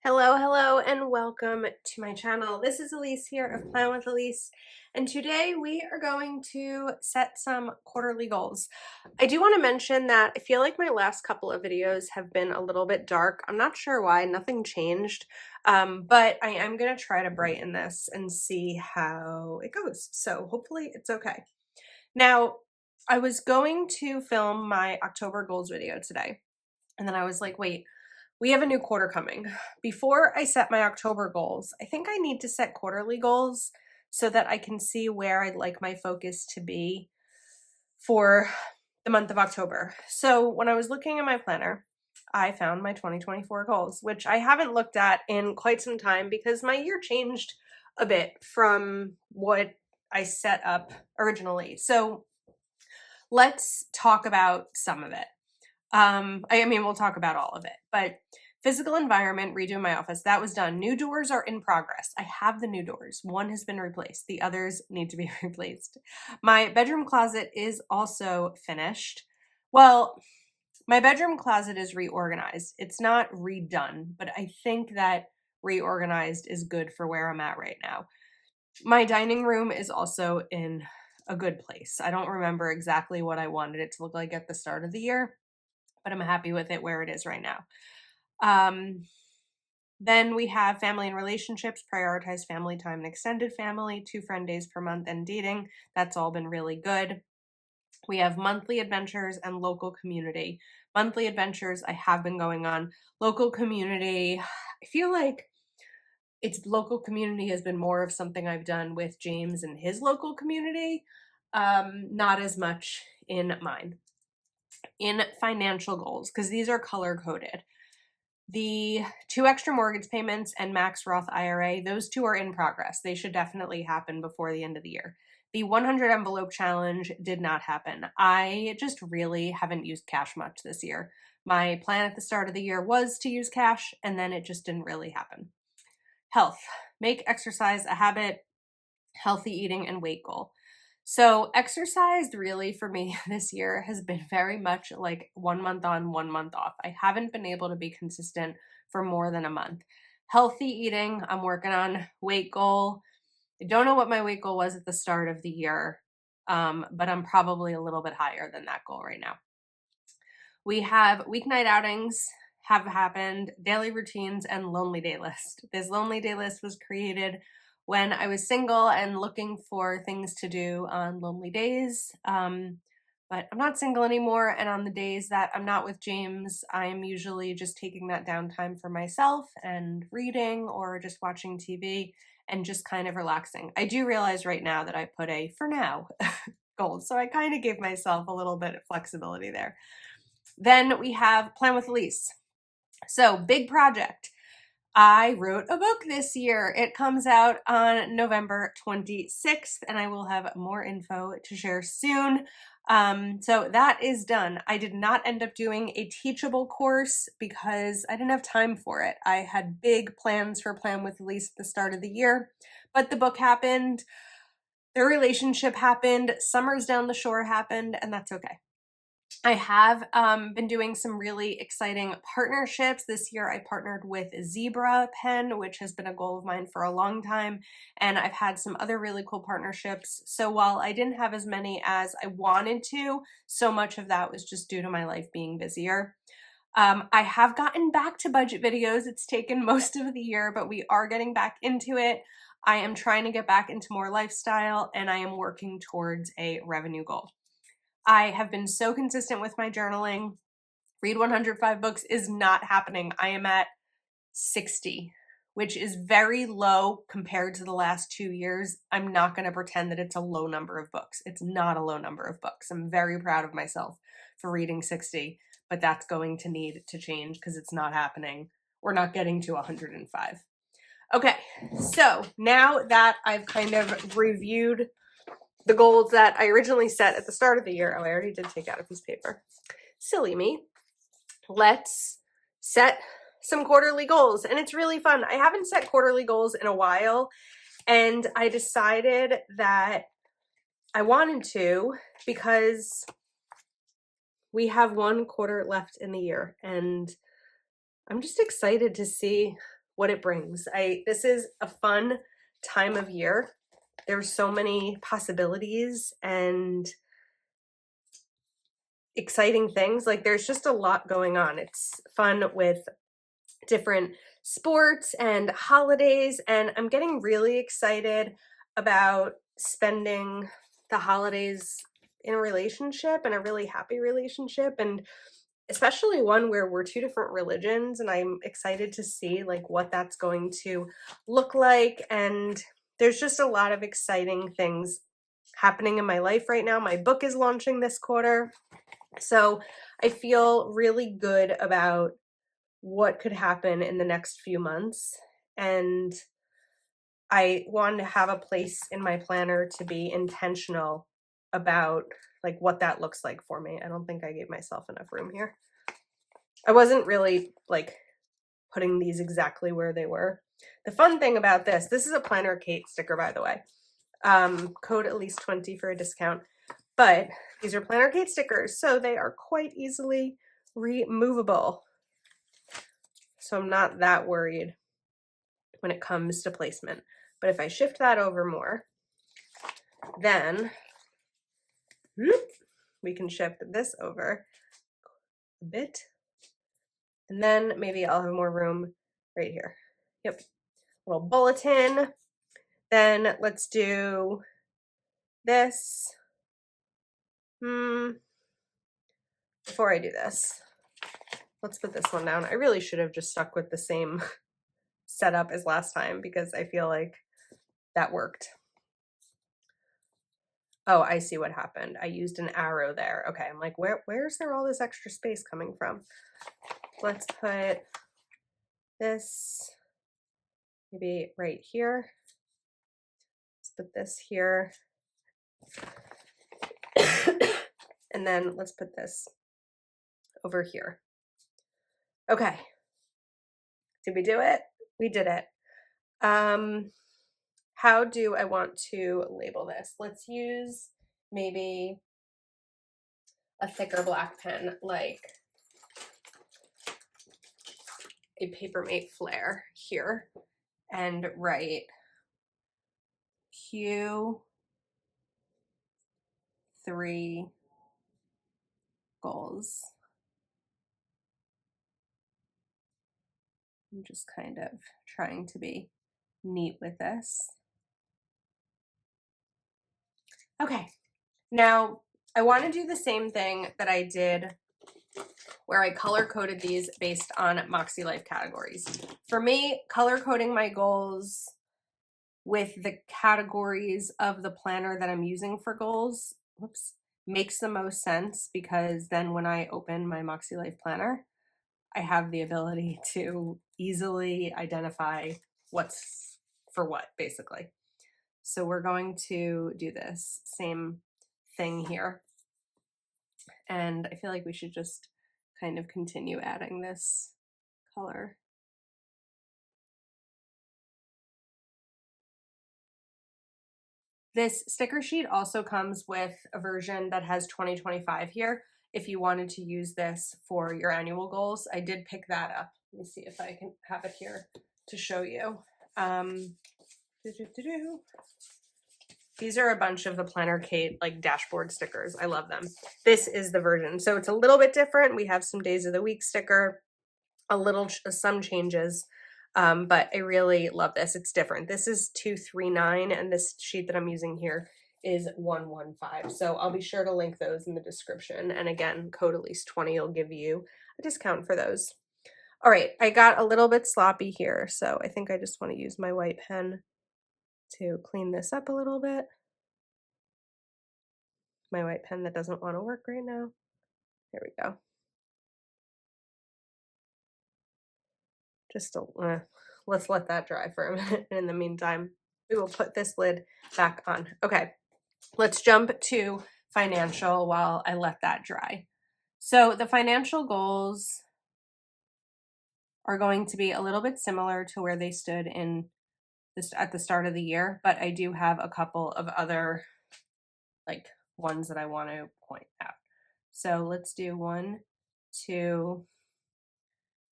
Hello, and welcome to my channel. This is Elise here of Plan with Elise, and today we are going to set some quarterly goals. I do want to mention that I feel like my last couple of videos have been a little bit dark. I'm not sure why, nothing changed, but I am going to try to brighten this and see how it goes. So hopefully it's okay. Now, I was going to film my October goals video today, and then I was like, wait, we have a new quarter coming. Before I set my October goals, I think I need to set quarterly goals so that I can see where I'd like my focus to be for the month of October. So when I was looking at my planner, I found my 2024 goals, which I haven't looked at in quite some time because my year changed a bit from what I set up originally. So let's talk about some of it. I mean, we'll talk about all of it, but physical environment, redo my office, that was done. New doors are in progress. I have the new doors. One has been replaced. The others need to be replaced. My bedroom closet is also finished. Well, my bedroom closet is reorganized. It's not redone, but I think that reorganized is good for where I'm at right now. My dining room is also in a good place. I don't remember exactly what I wanted it to look like at the start of the year, but I'm happy with it where it is right now. Then we have family and relationships, prioritize family time and extended family, 2 friend days per month, and dating. That's all been really good. We have monthly adventures and local community. Monthly adventures I have been going on. Local community, I feel like local community has been more of something I've done with James and his local community, not as much in mine. In financial goals, because these are color coded. The 2 extra mortgage payments and max Roth IRA, those 2 are in progress. They should definitely happen before the end of the year. The 100 envelope challenge did not happen. I just really haven't used cash much this year. My plan at the start of the year was to use cash, and then it just didn't really happen. Health, make exercise a habit, healthy eating, and weight goal. So exercise really for me this year has been very much like 1 month on, 1 month off. I haven't been able to be consistent for more than a month. Healthy eating, I'm working on. Weight goal, I don't know what my weight goal was at the start of the year, but I'm probably a little bit higher than that goal right now. We have weeknight outings have happened, daily routines, and lonely day list. This lonely day list was created when I was single and looking for things to do on lonely days. But I'm not single anymore, and on the days that I'm not with James, I'm usually just taking that downtime for myself and reading or just watching TV and just kind of relaxing. I do realize right now that I put a for now goal, so I kind of gave myself a little bit of flexibility there. Then we have Plan with Elise. So, big project. I wrote a book this year. It comes out on November 26th, and I will have more info to share soon. So that is done. I did not end up doing a teachable course because I didn't have time for it. I had big plans for Plan with Elise at the start of the year, but the book happened, their relationship happened, summers down the shore happened, and that's okay. I have been doing some really exciting partnerships. This year I partnered with Zebra Pen, which has been a goal of mine for a long time, and I've had some other really cool partnerships. So while I didn't have as many as I wanted to, so much of that was just due to my life being busier. I have gotten back to budget videos. It's taken most of the year, but we are getting back into it. I am trying to get back into more lifestyle, and I am working towards a revenue goal. I have been so consistent with my journaling. Read 105 books is not happening. I am at 60, which is very low compared to the last 2 years. I'm not going to pretend that it's a low number of books. It's not a low number of books. I'm very proud of myself for reading 60, but that's going to need to change because it's not happening. We're not getting to 105. Okay, so now that I've kind of reviewed the goals that I originally set at the start of the year. Oh, I already did take out a piece of paper. Silly me. Let's set some quarterly goals. And it's really fun. I haven't set quarterly goals in a while, and I decided that I wanted to because we have 1 quarter left in the year, and I'm just excited to see what it brings. This is a fun time of year. There's so many possibilities and exciting things. Like there's just a lot going on. It's fun with different sports and holidays, and I'm getting really excited about spending the holidays in a relationship, and a really happy relationship, and especially one where we're two different religions, and I'm excited to see like what that's going to look like. And there's just a lot of exciting things happening in my life right now. My book is launching this quarter, so I feel really good about what could happen in the next few months. And I want to have a place in my planner to be intentional about like what that looks like for me. I don't think I gave myself enough room here. I wasn't really like putting these exactly where they were. The fun thing about this is a Planner Kate sticker, by the way. Code at least 20 for a discount. But these are Planner Kate stickers, so they are quite easily removable. So I'm not that worried when it comes to placement. But if I shift that over more, then we can shift this over a bit. And then maybe I'll have more room right here. Yep. Little bulletin. Then let's do this. Before I do this, let's put this one down. I really should have just stuck with the same setup as last time because I feel like that worked. Oh, I see what happened. I used an arrow there. Okay, I'm like, where's there all this extra space coming from? Let's put this maybe right here. Let's put this here. And then let's put this over here. Okay. Did we do it? We did it. How do I want to label this? Let's use maybe a thicker black pen, like a Papermate Flare here, and write Q3 goals. I'm just kind of trying to be neat with this. Okay, now I want to do the same thing that I did where I color coded these based on Moxie Life categories. For me, color coding my goals with the categories of the planner that I'm using for goals, makes the most sense, because then when I open my Moxie Life planner, I have the ability to easily identify what's for what, basically. So we're going to do this same thing here. And I feel like we should just kind of continue adding this color. This sticker sheet also comes with a version that has 2025 here if you wanted to use this for your annual goals. I did pick that up. Let me see if I can have it here to show you. These are a bunch of the Planner Kate like dashboard stickers. I love them. This is the version. So it's a little bit different. We have some days of the week sticker, some changes. But I really love this. It's different. This is 239, and this sheet that I'm using here is 115. So I'll be sure to link those in the description. And again, code at least 20 will give you a discount for those. All right, I got a little bit sloppy here, so I think I just want to use my white pen to clean this up a little bit. My white pen that doesn't want to work right now. There we go. Just let's let that dry for a minute. In the meantime, we will put this lid back on. Okay, let's jump to financial while I let that dry. So the financial goals are going to be a little bit similar to where they stood in this at the start of the year, but I do have a couple of other like ones that I want to point out. So let's do 1, 2,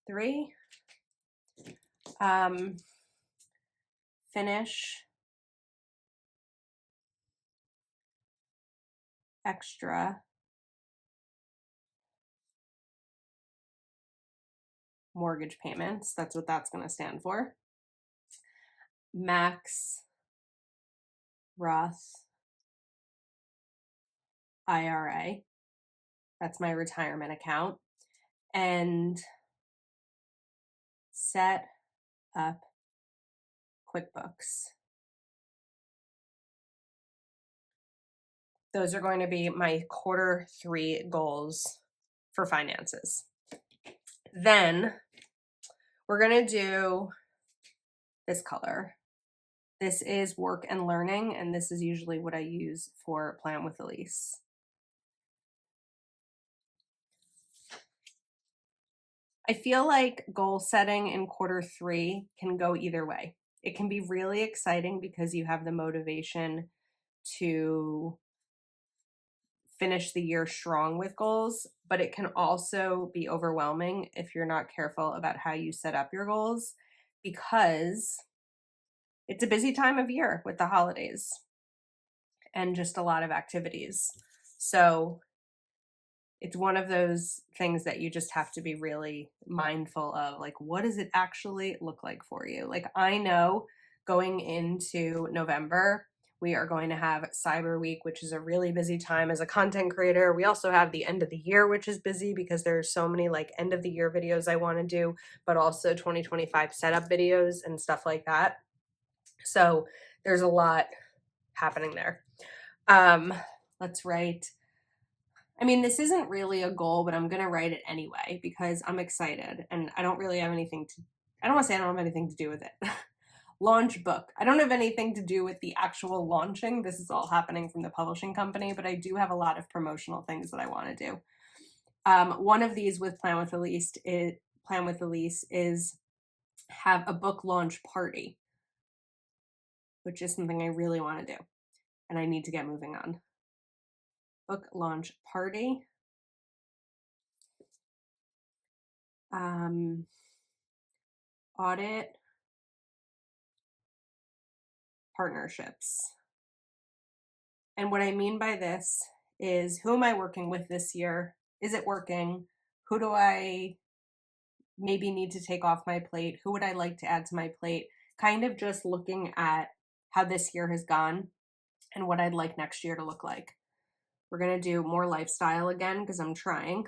3. Finish extra mortgage payments. That's what that's going to stand for. Max Roth IRA. That's my retirement account. And set up QuickBooks. Those are going to be my Q3 goals for finances. Then we're going to do this color. This is work and learning, and this is usually what I use for Plan with Elise. I feel like goal setting in Q3 can go either way. It can be really exciting because you have the motivation to finish the year strong with goals, but it can also be overwhelming if you're not careful about how you set up your goals, because it's a busy time of year with the holidays and just a lot of activities. So it's one of those things that you just have to be really mindful of, like, what does it actually look like for you? Like, I know going into November, we are going to have Cyber Week, which is a really busy time as a content creator. We also have the end of the year, which is busy because there's so many like end of the year videos I want to do, but also 2025 setup videos and stuff like that. So there's a lot happening there. Let's write. I mean, this isn't really a goal, but I'm going to write it anyway because I'm excited and I don't really have anything to, I don't want to say I don't have anything to do with it. Launch book. I don't have anything to do with the actual launching. This is all happening from the publishing company, but I do have a lot of promotional things that I want to do. One of these with Plan with Elise is have a book launch party, which is something I really want to do and I need to get moving on. Book launch party. Audit partnerships. And what I mean by this is, who am I working with this year? Is it working? Who do I maybe need to take off my plate? Who would I like to add to my plate? Kind of just looking at how this year has gone and what I'd like next year to look like. We're going to do more lifestyle again because I'm trying.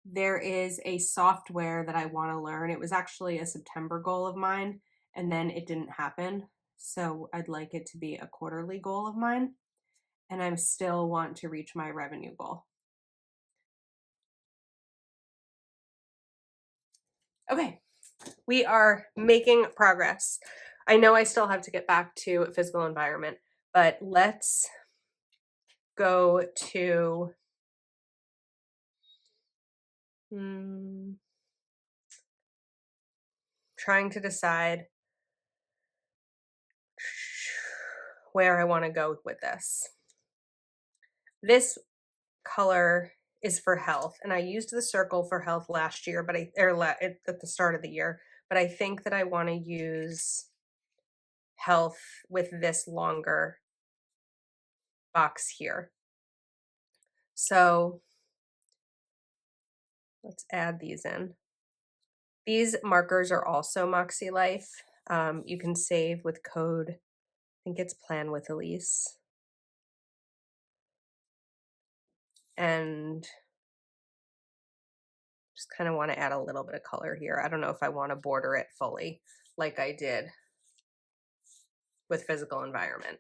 There is a software that I want to learn. It was actually a September goal of mine, and then it didn't happen. So I'd like it to be a quarterly goal of mine, and I still want to reach my revenue goal. Okay, we are making progress. I know I still have to get back to physical environment, but let's go to trying to decide where I want to go with this. This color is for health, and I used the circle for health last year, but at the start of the year, but I think that I want to use health with this longer box here. So let's add these in. These markers are also Moxie Life. You can save with code, I think it's Plan with Elise. And just kind of want to add a little bit of color here. I don't know if I want to border it fully like I did with physical environment.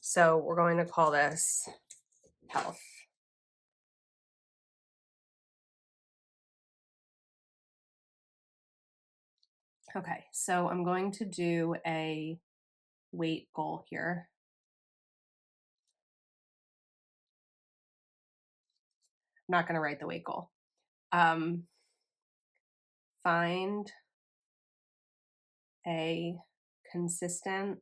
So we're going to call this health. Okay, so I'm going to do a weight goal here. I'm not going to write the weight goal. Find a consistent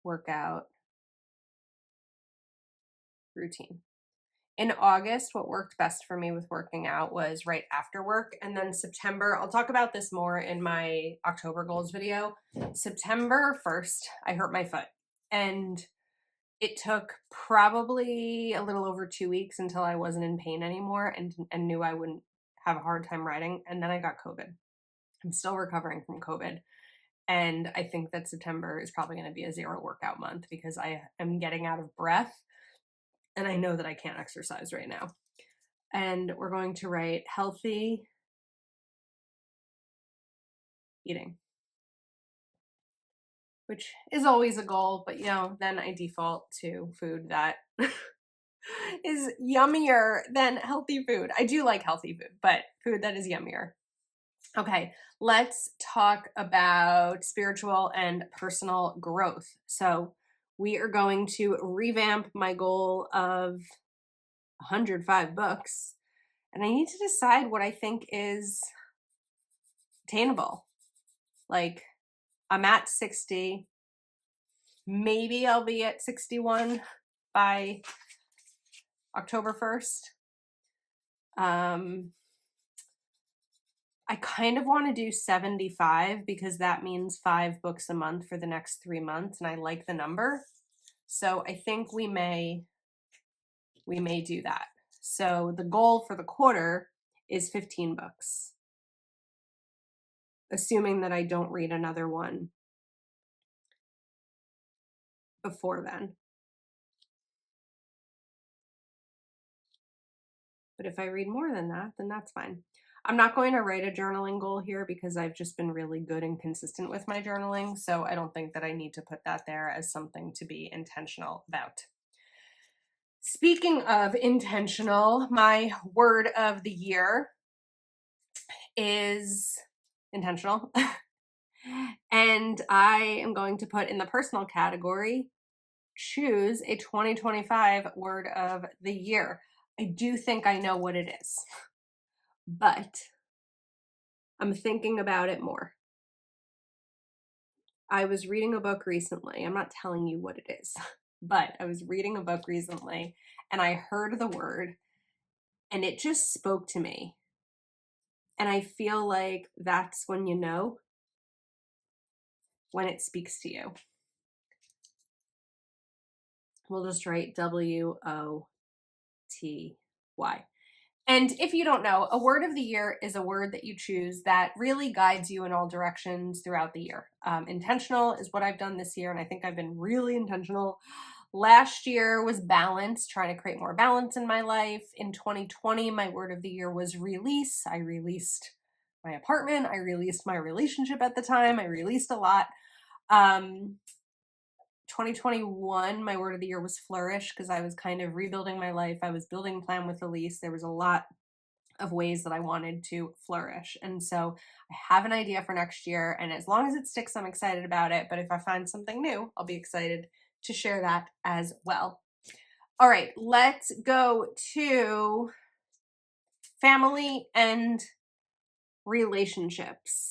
workout routine. In August, what worked best for me with working out was right after work. And then September, I'll talk about this more in my October goals video. September 1st, I hurt my foot. And it took probably a little over 2 weeks until I wasn't in pain anymore and knew I wouldn't have a hard time riding. And then I got COVID. I'm still recovering from COVID. And I think that September is probably going to be a zero workout month because I am getting out of breath and I know that I can't exercise right now. And we're going to write healthy eating, which is always a goal, but then I default to food that is yummier than healthy food. I do like healthy food, but food that is yummier. Okay, let's talk about spiritual and personal growth. So we are going to revamp my goal of 105 books, and I need to decide what I think is attainable. Like, I'm at 60. Maybe I'll be at 61 by October 1st. I kind of want to do 75 because that means 5 books a month for the next 3 months, and I like the number. So I think we may do that. So the goal for the quarter is 15 books, assuming that I don't read another one before then. But if I read more than that, then that's fine. I'm not going to write a journaling goal here because I've just been really good and consistent with my journaling, so I don't think that I need to put that there as something to be intentional about. Speaking of intentional, my word of the year is intentional. And I am going to put in the personal category, choose a 2025 word of the year. I do think I know what it is, but I'm thinking about it more. I was reading a book recently. I'm not telling you what it is, but I was reading a book recently and I heard the word and it just spoke to me. And I feel like that's when you know when it speaks to you. We'll just write WOTY. And if you don't know, a word of the year is a word that you choose that really guides you in all directions throughout the year. Intentional is what I've done this year, and I think I've been really intentional. Last year was balance, trying to create more balance in my life. In 2020, my word of the year was release. I released my apartment. I released my relationship at the time. I released a lot. 2021, my word of the year was flourish because I was kind of rebuilding my life. I was building plan with Elise. There was a lot of ways that I wanted to flourish. And so I have an idea for next year. And as long as it sticks, I'm excited about it. But if I find something new, I'll be excited to share that as well. All right, let's go to family and relationships.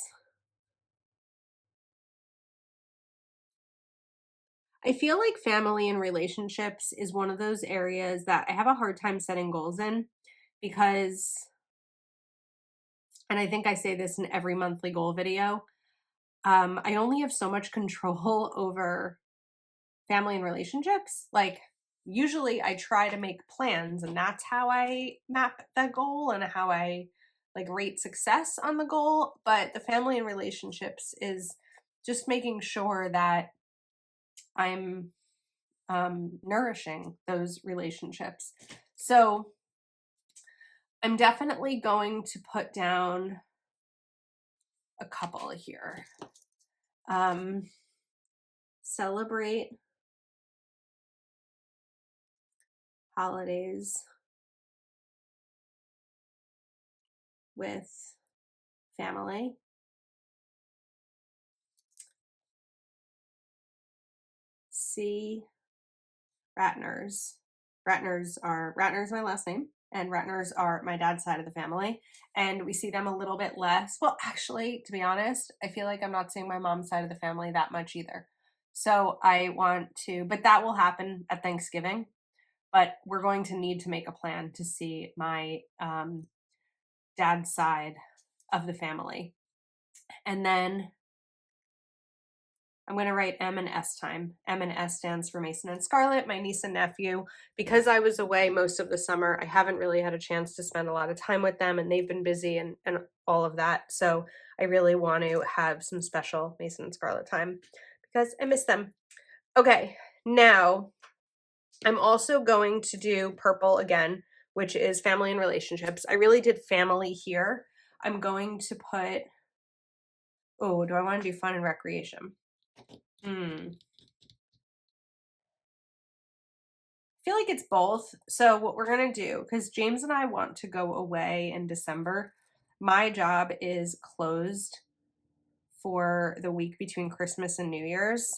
I feel like family and relationships is one of those areas that I have a hard time setting goals in because, and I think I say this in every monthly goal video, I only have so much control over family and relationships. Like, usually I try to make plans and that's how I map that goal and how I rate success on the goal. But the family and relationships is just making sure that I'm nourishing those relationships. So I'm definitely going to put down a couple here. Celebrate holidays with family. See Ratners. Ratner's my last name, and Ratners are my dad's side of the family. And we see them a little bit less. Well, actually, to be honest, I feel like I'm not seeing my mom's side of the family that much either. So I want to, but that will happen at Thanksgiving. but we're going to need to make a plan to see my dad's side of the family. And then I'm going to write M and S time. M and S stands for Mason and Scarlett, my niece and nephew. Because I was away most of the summer, I haven't really had a chance to spend a lot of time with them, and they've been busy and all of that. So I really want to have some special Mason and Scarlett time because I miss them. Okay, now I'm also going to do purple again, which is family and relationships. I really did family here. I'm going to put, oh, do I want to do fun and recreation? I feel like it's both. So what we're going to do, because James and I want to go away in December, my job is closed for the week between Christmas and New Year's.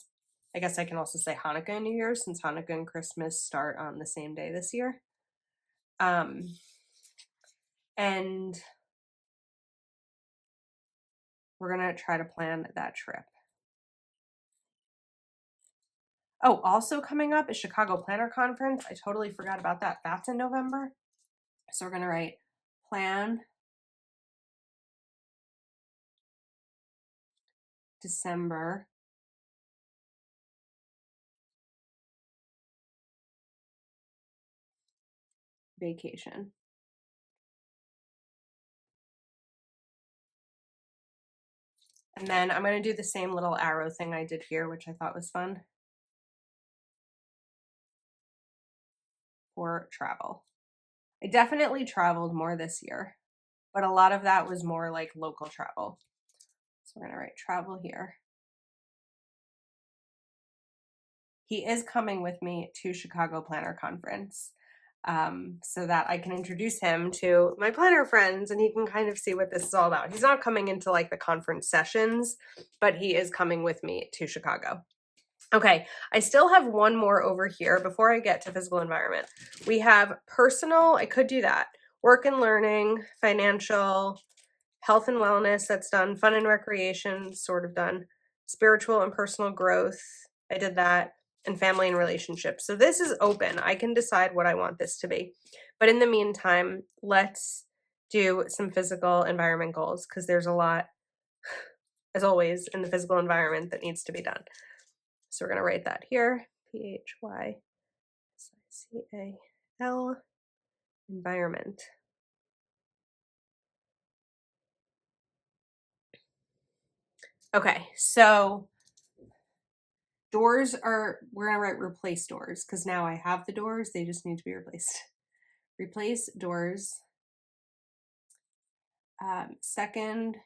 I guess I can also say Hanukkah and New Year's, since Hanukkah and Christmas start on the same day this year. And we're going to try to plan that trip. Oh, also coming up is Chicago Planner Conference. I totally forgot about that. That's in November. So we're going to write plan December vacation. And then I'm going to do the same little arrow thing I did here, which I thought was fun, for travel. I definitely traveled more this year, but a lot of that was more like local travel. So we're going to write travel here. He is coming with me to Chicago Planner Conference, so that I can introduce him to my planner friends and he can kind of see what this is all about. He's not coming into like the conference sessions, but he is coming with me to Chicago. Okay, I still have one more over here before I get to physical environment. We have personal, I could do that. Work and learning, financial, health and wellness, that's done. Fun and recreation, sort of done. Spiritual and personal growth, I did that. And family and relationships. So this is open. I can decide what I want this to be. But in the meantime, let's do some physical environment goals, because there's a lot, as always, in the physical environment that needs to be done. So we're going to write that here, PHYSICAL, environment. Okay, so doors are, we're going to write replace doors, because now I have the doors, they just need to be replaced. Replace doors. Second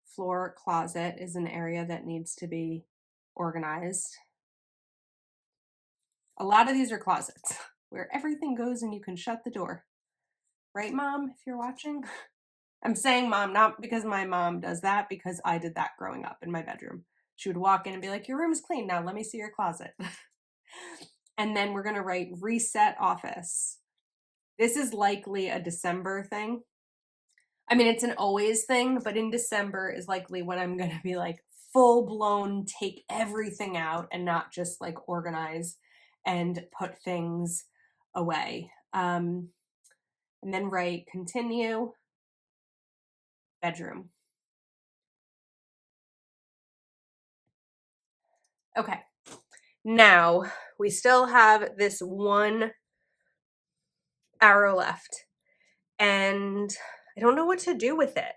floor closet is an area that needs to be organized. A lot of these are closets where everything goes and you can shut the door. Right, Mom, if you're watching? I'm saying mom, not because my mom does that, because I did that growing up in my bedroom. She would walk in and be like, your room's clean now, let me see your closet. And then we're going to write reset office. This is likely a December thing. I mean, it's an always thing, but in December is likely when I'm going to be like full blown take everything out and not just like organize and put things away. And then write continue bedroom. Okay. Now we still have this one arrow left and I don't know what to do with it.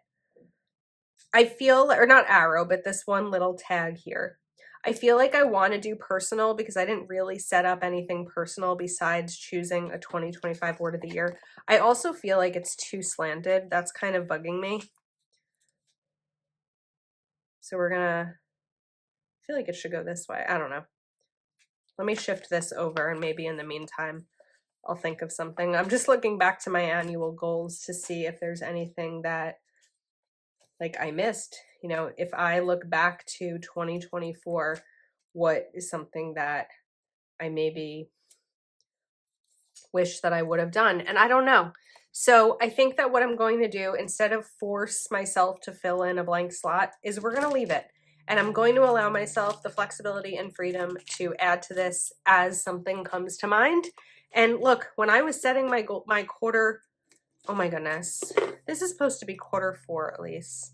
I feel, or not arrow, but this one little tag here. I feel like I want to do personal because I didn't really set up anything personal besides choosing a 2025 word of the year. I also feel like it's too slanted. That's kind of bugging me. So we're gonna, I feel like it should go this way. I don't know. Let me shift this over and maybe in the meantime, I'll think of something. I'm just looking back to my annual goals to see if there's anything that like I missed. You know, if I look back to 2024, what is something that I maybe wish that I would have done? And I don't know. So I think that what I'm going to do, instead of force myself to fill in a blank slot, is we're going to leave it. And I'm going to allow myself the flexibility and freedom to add to this as something comes to mind. And look, when I was setting my goal, my quarter, oh my goodness, this is supposed to be quarter 4 at least,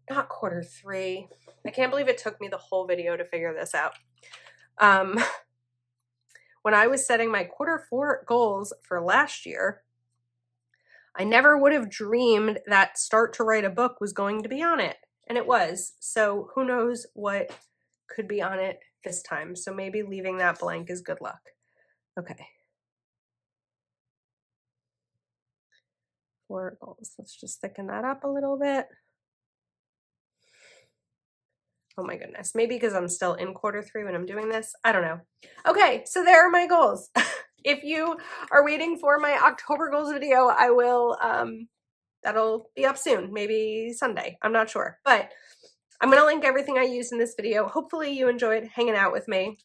not quarter 3. I can't believe it took me the whole video to figure this out. When I was setting my quarter 4 goals for last year, I never would have dreamed that start to write a book was going to be on it. And it was. So who knows what could be on it this time. So maybe leaving that blank is good luck. Okay. 4 goals. Let's just thicken that up a little bit. Oh my goodness. Maybe because I'm still in quarter 3 when I'm doing this. I don't know. Okay, so there are my goals. If you are waiting for my October goals video, I will, that'll be up soon, maybe Sunday. I'm not sure. But I'm going to link everything I used in this video. Hopefully you enjoyed hanging out with me.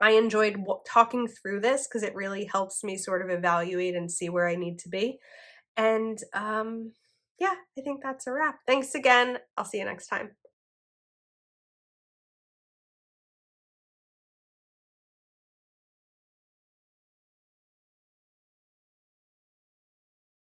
I enjoyed talking through this because it really helps me sort of evaluate and see where I need to be. And yeah, I think that's a wrap. Thanks again. I'll see you next time.